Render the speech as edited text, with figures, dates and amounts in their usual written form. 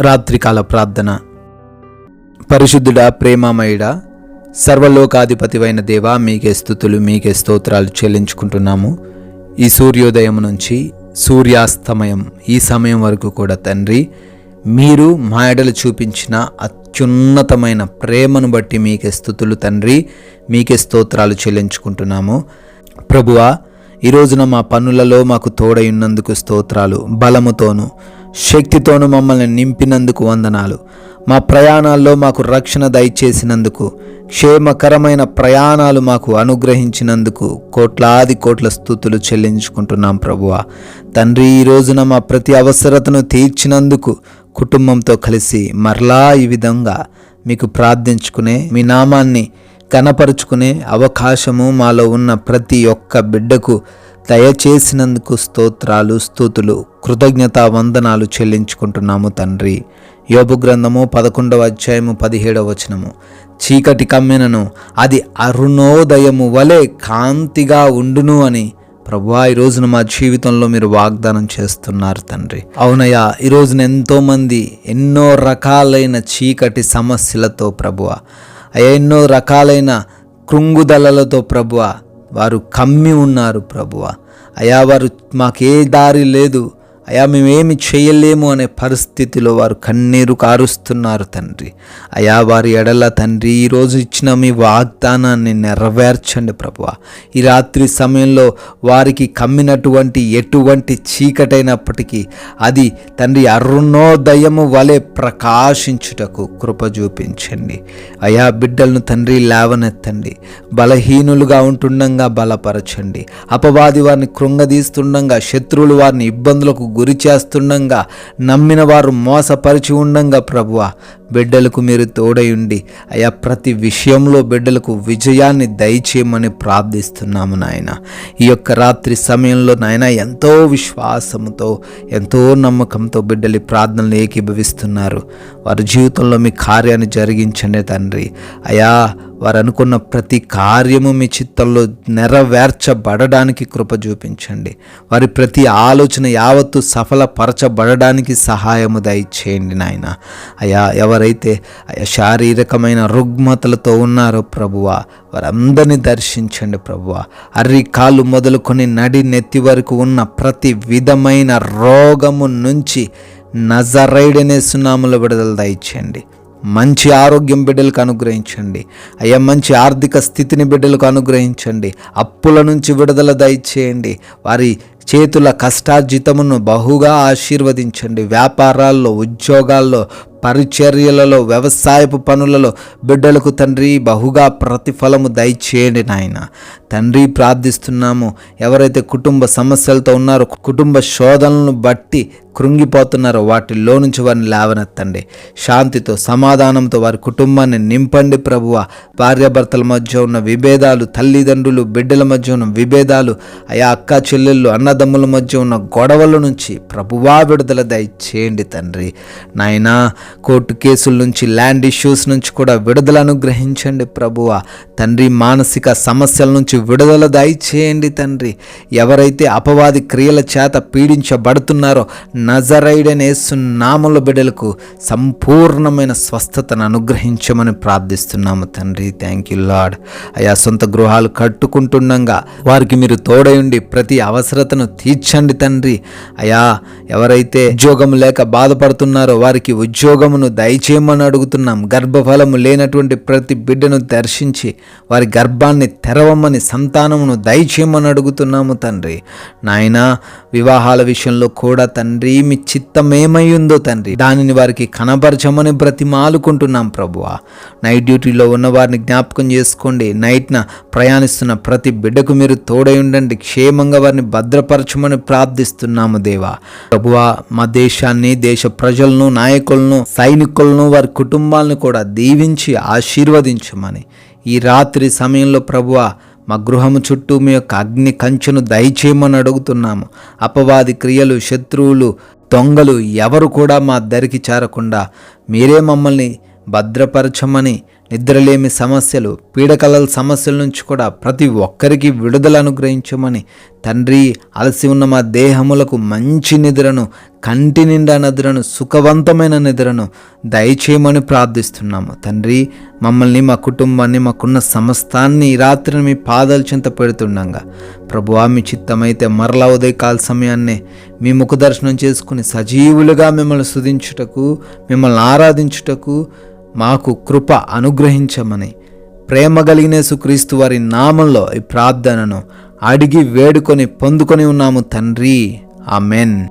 రాత్రికాల ప్రార్థన. పరిశుద్ధుడా, ప్రేమమయుడా, సర్వలోకాధిపతివైన దేవా, మీకే స్తుతులు, మీకే స్తోత్రాలు చెల్లించుకుంటున్నాము. ఈ సూర్యోదయం నుంచి సూర్యాస్తమయం ఈ సమయం వరకు కూడా తండ్రి, మీరు మా ఎడల చూపించిన అత్యున్నతమైన ప్రేమను బట్టి మీకే స్తుతులు తండ్రి, మీకే స్తోత్రాలు చెల్లించుకుంటున్నాము. ప్రభువా, ఈ రోజున మా పనులలో మాకు తోడయున్నందుకు స్తోత్రాలు. బలముతోను శక్తితోను మమ్మల్ని నింపినందుకు వందనాలు. మా ప్రయాణాల్లో మాకు రక్షణ దయచేసినందుకు, క్షేమకరమైన ప్రయాణాలు మాకు అనుగ్రహించినందుకు కోట్ల స్తుతులు చెల్లించుకుంటున్నాం ప్రభువా. తండ్రి, ఈ రోజున మా ప్రతి అవసరతను తీర్చినందుకు, కుటుంబంతో కలిసి మరలా ఈ విధంగా మీకు ప్రార్థించుకునే, మీ నామాన్ని కనపరుచుకునే అవకాశము మాలో ఉన్న ప్రతి ఒక్క బిడ్డకు దయచేసినందుకు స్తోత్రాలు, స్తుతులు, కృతజ్ఞతా వందనాలు చెల్లించుకుంటున్నాము తండ్రి. యోబు గ్రంథము 11వ అధ్యాయము 17వ వచనము, చీకటి కమ్మెనను అది అరుణోదయము వలె కాంతిగా ఉండును అని ప్రభువా, ఈ రోజున మా జీవితంలో మీరు వాగ్దానం చేస్తున్నారు తండ్రి. అవునయ్యా, ఈ రోజున ఎంతోమంది ఎన్నో రకాలైన చీకటి సమస్యలతో ప్రభువా, ఎన్నో రకాలైన కృంగుదలలతో ప్రభువా వారు కమ్మి ఉన్నారు ప్రభువా. అయా, వారు మాకే దారి లేదు, అయా మేమేమి చేయలేము అనే పరిస్థితిలో వారు కన్నీరు కారుస్తున్నారు తండ్రి. అయా, వారి ఎడల తండ్రి ఈరోజు ఇచ్చిన మీ వాగ్దానాన్ని నెరవేర్చండి ప్రభువా. ఈ రాత్రి సమయంలో వారికి కమ్మినటువంటి ఎటువంటి చీకటైనప్పటికీ అది తండ్రి అరుణోదయము వలె ప్రకాశించుటకు కృప చూపించండి. అయా, బిడ్డలను తండ్రి లేవనెత్తండి. బలహీనులుగా ఉంటుండగా బలపరచండి. అపవాది వారిని కృంగదీస్తుండగా, శత్రువులు వారిని ఇబ్బందులకు గురి చేస్తుండగా, నమ్మిన వారు మోసపరిచి ఉండంగా ప్రభువా, బిడ్డలకు మీరు తోడయుండి అయా ప్రతి విషయంలో బిడ్డలకు విజయాన్ని దయచేయమని ప్రార్థిస్తున్నాము నాయన. ఈ యొక్క రాత్రి సమయంలో నాయన ఎంతో విశ్వాసముతో, ఎంతో నమ్మకంతో బిడ్డలు ప్రార్థనలు ఏకీభవిస్తున్నారు. వారి జీవితంలో మీ కార్యాన్ని జరిగించండి తండ్రి. అయా, వారు అనుకున్న ప్రతి కార్యము మీ చిత్తంలో నెరవేర్చబడడానికి కృప చూపించండి. వారి ప్రతి ఆలోచన యావత్తు సఫలపరచబడడానికి సహాయము దయచేయండి నాయన. అయా, ఎవరైతే శారీరకమైన రుగ్మతలతో ఉన్నారో ప్రభువా, వారందరినీ దర్శించండి ప్రభువా. అర్రి కాళ్ళు మొదలుకొని నడి నెత్తి వరకు ఉన్న ప్రతి విధమైన రోగము నుంచి నజరేయుడనే సున్నాములో విడుదల దయచేయండి. మంచి ఆరోగ్యం బిడ్డలకు అనుగ్రహించండి. అయ్యా, మంచి ఆర్థిక స్థితిని బిడ్డలకు అనుగ్రహించండి. అప్పుల నుంచి విడుదల దయచేయండి. వారి చేతుల కష్టార్జితమును బహుగా ఆశీర్వదించండి. వ్యాపారాల్లో, ఉద్యోగాల్లో, పరిచర్యలలో, వ్యవసాయపు పనులలో బిడ్డలకు తండ్రి బహుగా ప్రతిఫలము దయచేయండి నాయన. తండ్రి, ప్రార్థిస్తున్నాము. ఎవరైతే కుటుంబ సమస్యలతో ఉన్నారో, కుటుంబ శోధనలను బట్టి కృంగిపోతున్నారో వాటిల్లో నుంచి వారిని లేవనెత్తండి. శాంతితో, సమాధానంతో వారి కుటుంబాన్ని నింపండి ప్రభువ. భార్యాభర్తల మధ్య ఉన్న విభేదాలు, తల్లిదండ్రులు బిడ్డల మధ్య ఉన్న విభేదాలు, అయా అక్క చెల్లెళ్ళు అన్నదమ్ముల మధ్య ఉన్న గొడవల నుంచి ప్రభువా విడుదల దయచేయండి తండ్రి. నాయనా, కోర్టు కేసుల నుంచి, ల్యాండ్ ఇష్యూస్ నుంచి కూడా విడుదల అనుగ్రహించండి ప్రభువ. తండ్రి, మానసిక సమస్యల నుంచి విడుదల దయచేయండి తండ్రి. ఎవరైతే అపవాది క్రియల చేత పీడించబడుతున్నారో నజరేయుడైన యేసు నామములో బిడ్డలకు సంపూర్ణమైన స్వస్థతను అనుగ్రహించమని ప్రార్థిస్తున్నాము తండ్రి. Thank you lord. అయా, సొంత గృహాలు కట్టుకుంటుండగా వారికి మీరు తోడయుండి ప్రతి అవసరతను తీర్చండి తండ్రి. అయా, ఎవరైతే ఉద్యోగం లేక బాధపడుతున్నారో వారికి ఉద్యోగమును దయచేయమని అడుగుతున్నాం. గర్భఫలము లేనటువంటి ప్రతి బిడ్డను దర్శించి వారి గర్భాన్ని తెరవమని, సంతానమును దయచేయమని అడుగుతున్నాము తండ్రి. నాయనా, వివాహాల విషయంలో కూడా తండ్రి మీ చిత్తమేమై ఉందో తండ్రి దానిని వారికి కనబరచమని బ్రతిమాలుకుంటున్నాం ప్రభువా. నైట్ డ్యూటీలో ఉన్న వారిని జ్ఞాపకం చేసుకోండి. నైట్న ప్రయాణిస్తున్న ప్రతి బిడ్డకు మీరు తోడై ఉండండి. క్షేమంగా వారిని భద్రపరచమని ప్రార్థిస్తున్నాము దేవా. ప్రభువా, మా దేశాన్ని, దేశ ప్రజలను, నాయకులను, సైనికులను, వారి కుటుంబాలను కూడా దీవించి ఆశీర్వదించమని ఈ రాత్రి సమయంలో ప్రభువా మా గృహము చుట్టూ మీ యొక్క అగ్ని కంచెను దయచేయమని అడుగుతున్నాము. అపవాది క్రియలు, శత్రువులు, దొంగలు ఎవరు కూడా మా దరికి చేరకుండా మీరే మమ్మల్ని భద్రపరచమని, నిద్రలేమి సమస్యలు, పీడకలల సమస్యల నుంచి కూడా ప్రతి ఒక్కరికి విడుదల అనుగ్రహించమని తండ్రి, అలసి ఉన్న మా దేహములకు మంచి నిద్రను, కంటి నిండా నిద్రను, సుఖవంతమైన నిద్రను దయచేయమని ప్రార్థిస్తున్నాము. తండ్రి, మమ్మల్ని, మా కుటుంబాన్ని, మాకున్న సమస్తాన్ని ఈ రాత్రిని మీ పాదాల చెంత పెడుతుండగా ప్రభువా, మీ చిత్తమైతే మరలా ఉదయకాల సమయాన్నే మీ ముఖ దర్శనం చేసుకుని సజీవులుగా మిమ్మల్ని స్తుతించుటకు, మిమ్మల్ని ఆరాధించుటకు మాకు కృప అనుగ్రహించమని ప్రేమ కలిగిన యేసుక్రీస్తు వారి నామంలో ఈ ప్రార్థనను అడిగి వేడుకొని పొందుకొని ఉన్నాము తండ్రి. ఆమెన్.